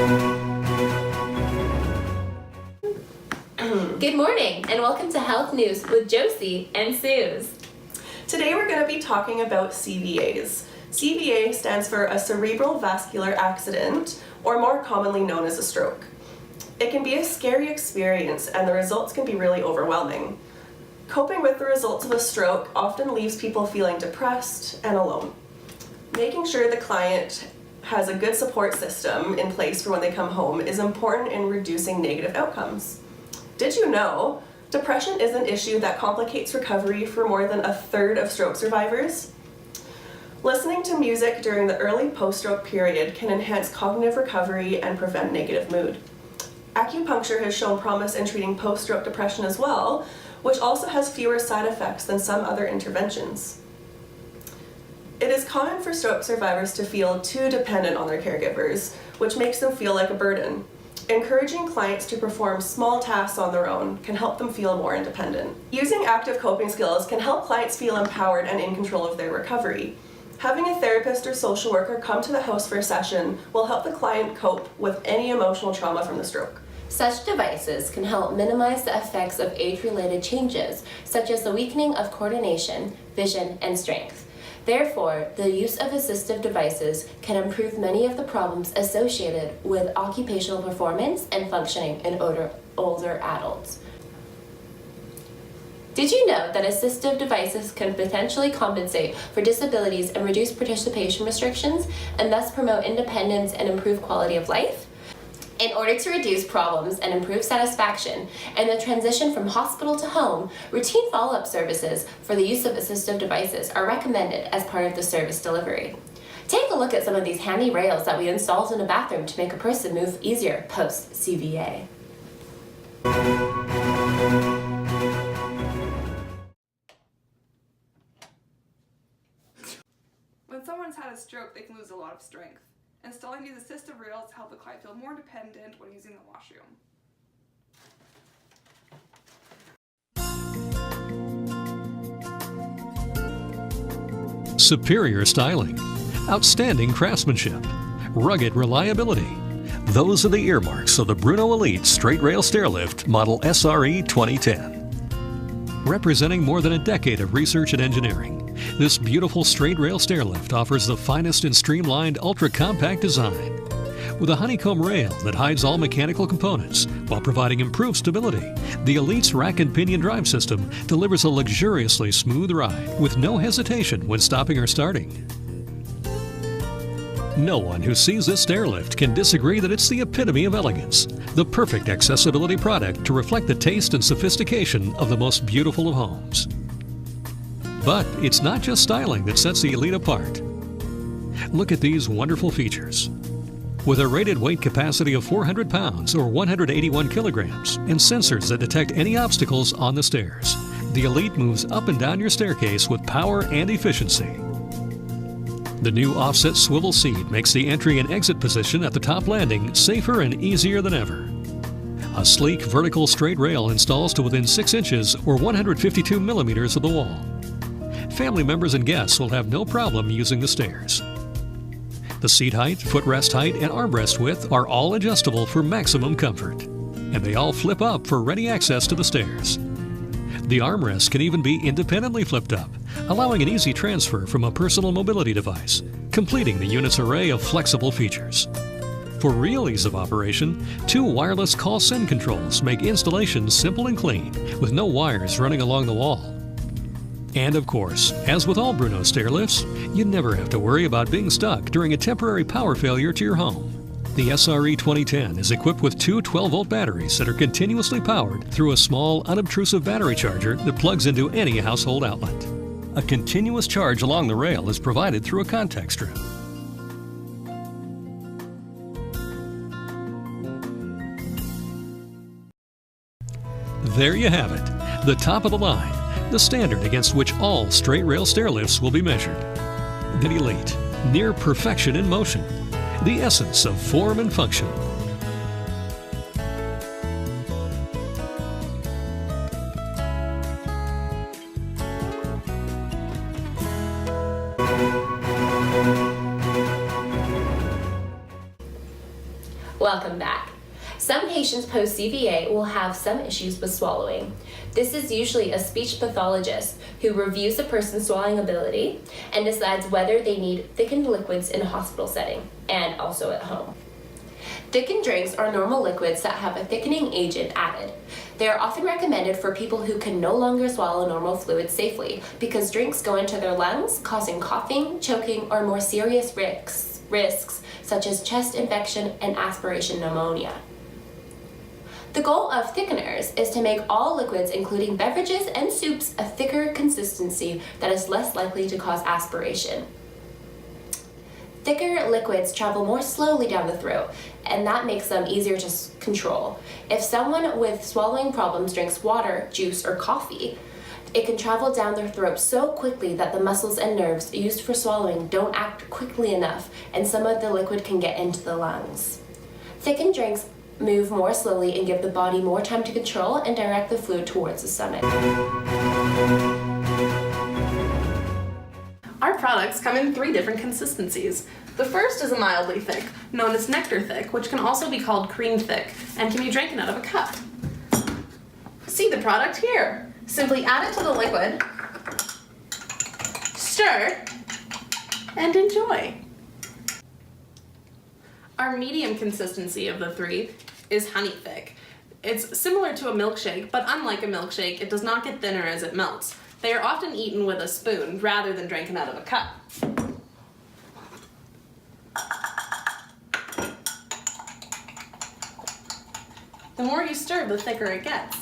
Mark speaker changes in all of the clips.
Speaker 1: Good morning and welcome to Health News with Josie and Suze.
Speaker 2: Today we're going to be talking about CVAs. CVA stands for a cerebral vascular accident, or more commonly known as a stroke. It can be a scary experience and the results can be really overwhelming. Coping with the results of a stroke often leaves people feeling depressed and alone. Making sure the client has a good support system in place for when they come home is important in reducing negative outcomes. Did you know depression is an issue that complicates recovery for more than a third of stroke survivors? Listening to music during the early post-stroke period can enhance cognitive recovery and prevent negative mood. Acupuncture has shown promise in treating post-stroke depression as well, which also has fewer side effects than some other interventions. It is common for stroke survivors to feel too dependent on their caregivers, which makes them feel like a burden. Encouraging clients to perform small tasks on their own can help them feel more independent. Using active coping skills can help clients feel empowered and in control of their recovery. Having a therapist or social worker come to the house for a session will help the client cope with any emotional trauma from the stroke.
Speaker 1: Such devices can help minimize the effects of age-related changes, such as the weakening of coordination, vision, and strength. Therefore, the use of assistive devices can improve many of the problems associated with occupational performance and functioning in older adults. Did you know that assistive devices can potentially compensate for disabilities and reduce participation restrictions, and thus promote independence and improve quality of life? In order to reduce problems and improve satisfaction and the transition from hospital to home, routine follow-up services for the use of assistive devices are recommended as part of the service delivery. Take a look at some of these handy rails that we installed in a bathroom to make a person move easier post-CVA.
Speaker 3: When someone's had a stroke, they can lose a lot of strength. Installing these assistive rails help the client feel more independent when using the washroom.
Speaker 4: Superior styling, outstanding craftsmanship, rugged reliability. Those are the earmarks of the Bruno Elite Straight Rail Stairlift Model SRE 2010. Representing more than a decade of research and engineering, this beautiful straight rail stairlift offers the finest in streamlined, ultra-compact design. With a honeycomb rail that hides all mechanical components while providing improved stability, the Elite's rack and pinion drive system delivers a luxuriously smooth ride with no hesitation when stopping or starting. No one who sees this stairlift can disagree that it's the epitome of elegance, the perfect accessibility product to reflect the taste and sophistication of the most beautiful of homes. But it's not just styling that sets the Elite apart. Look at these wonderful features. With a rated weight capacity of 400 pounds or 181 kilograms and sensors that detect any obstacles on the stairs, the Elite moves up and down your staircase with power and efficiency. The new offset swivel seat makes the entry and exit position at the top landing safer and easier than ever. A sleek vertical straight rail installs to within 6 inches or 152 millimeters of the wall. Family members and guests will have no problem using the stairs. The seat height, footrest height, and armrest width are all adjustable for maximum comfort, and they all flip up for ready access to the stairs. The armrest can even be independently flipped up, allowing an easy transfer from a personal mobility device, completing the unit's array of flexible features. For real ease of operation, 2 wireless call-send controls make installation simple and clean, with no wires running along the wall. And of course, as with all Bruno stairlifts, you never have to worry about being stuck during a temporary power failure to your home. The SRE 2010 is equipped with 2 12-volt batteries that are continuously powered through a small, unobtrusive battery charger that plugs into any household outlet. A continuous charge along the rail is provided through a contact strip. There you have it, the top of the line, the standard against which all straight rail stairlifts will be measured. The Elite, near perfection in motion, the essence of form and function.
Speaker 1: Welcome back. Some patients post-CVA will have some issues with swallowing. This is usually a speech pathologist who reviews a person's swallowing ability and decides whether they need thickened liquids in a hospital setting and also at home. Thickened drinks are normal liquids that have a thickening agent added. They are often recommended for people who can no longer swallow normal fluids safely because drinks go into their lungs, causing coughing, choking, or more serious risks such as chest infection and aspiration pneumonia. The goal of thickeners is to make all liquids, including beverages and soups, a thicker consistency that is less likely to cause aspiration. Thicker liquids travel more slowly down the throat, and that makes them easier to control. If someone with swallowing problems drinks water, juice, or coffee, it can travel down their throat so quickly that the muscles and nerves used for swallowing don't act quickly enough, and some of the liquid can get into the lungs. Thickened drinks move more slowly and give the body more time to control and direct the fluid towards the stomach.
Speaker 5: Our products come in 3 different consistencies. The first is a mildly thick, known as nectar thick, which can also be called cream thick, and can be drinking out of a cup. See the product here. Simply add it to the liquid, stir, and enjoy. Our medium consistency of the 3 is honey thick. It's similar to a milkshake, but unlike a milkshake, it does not get thinner as it melts. They are often eaten with a spoon rather than drinking out of a cup. The more you stir, the thicker it gets.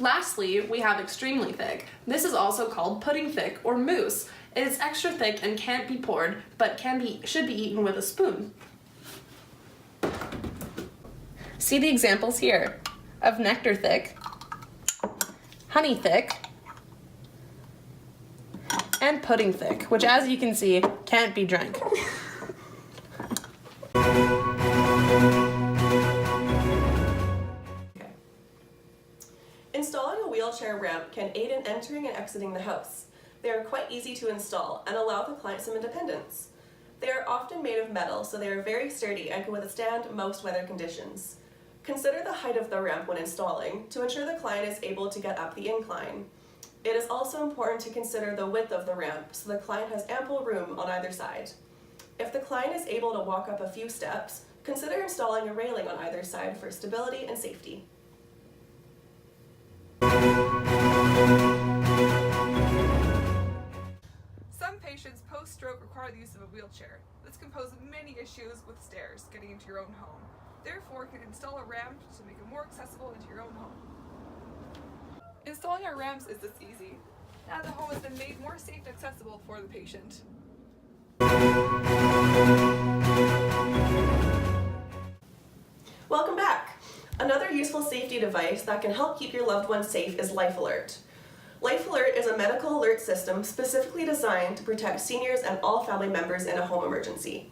Speaker 5: Lastly, we have extremely thick. This is also called pudding thick or mousse. It is extra thick and can't be poured, but should be eaten with a spoon. See the examples here of nectar thick, honey thick, and pudding thick, which, as you can see, can't be drank.
Speaker 2: Installing a wheelchair ramp can aid in entering and exiting the house. They are quite easy to install and allow the client some independence. They are often made of metal, so they are very sturdy and can withstand most weather conditions. Consider the height of the ramp when installing to ensure the client is able to get up the incline. It is also important to consider the width of the ramp so the client has ample room on either side. If the client is able to walk up a few steps, consider installing a railing on either side for stability and safety.
Speaker 3: Some patients post-stroke require the use of a wheelchair. This can pose many issues with stairs getting into your own home. Therefore, you can install a ramp to make it more accessible into your own home. Installing our ramps is this easy. Now the home has been made more safe and accessible for the patient.
Speaker 2: Welcome back! Another useful safety device that can help keep your loved ones safe is Life Alert. Life Alert is a medical alert system specifically designed to protect seniors and all family members in a home emergency.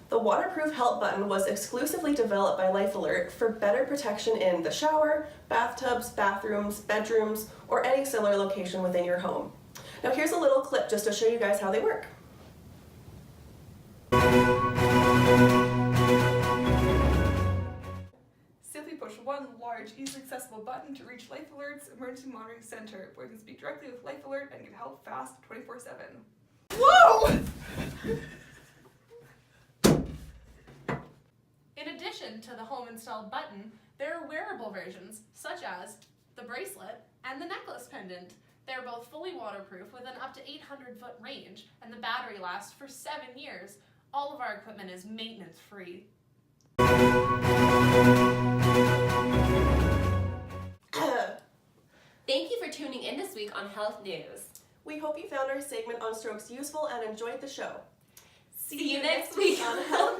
Speaker 2: The waterproof help button was exclusively developed by Life Alert for better protection in the shower, bathtubs, bathrooms, bedrooms, or any similar location within your home. Now here's a little clip just to show you guys how they work.
Speaker 3: Simply push one large, easily accessible button to reach Life Alert's Emergency Monitoring Center, where you can speak directly with Life Alert and get help fast 24/7.
Speaker 2: Whoa!
Speaker 5: In addition to the home installed button, there are wearable versions, such as the bracelet and the necklace pendant. They're both fully waterproof with an up to 800-foot range, and the battery lasts for 7 years. All of our equipment is maintenance-free.
Speaker 1: Thank you for tuning in this week on Health News.
Speaker 2: We hope you found our segment on strokes useful and enjoyed the show.
Speaker 1: See you next week on Health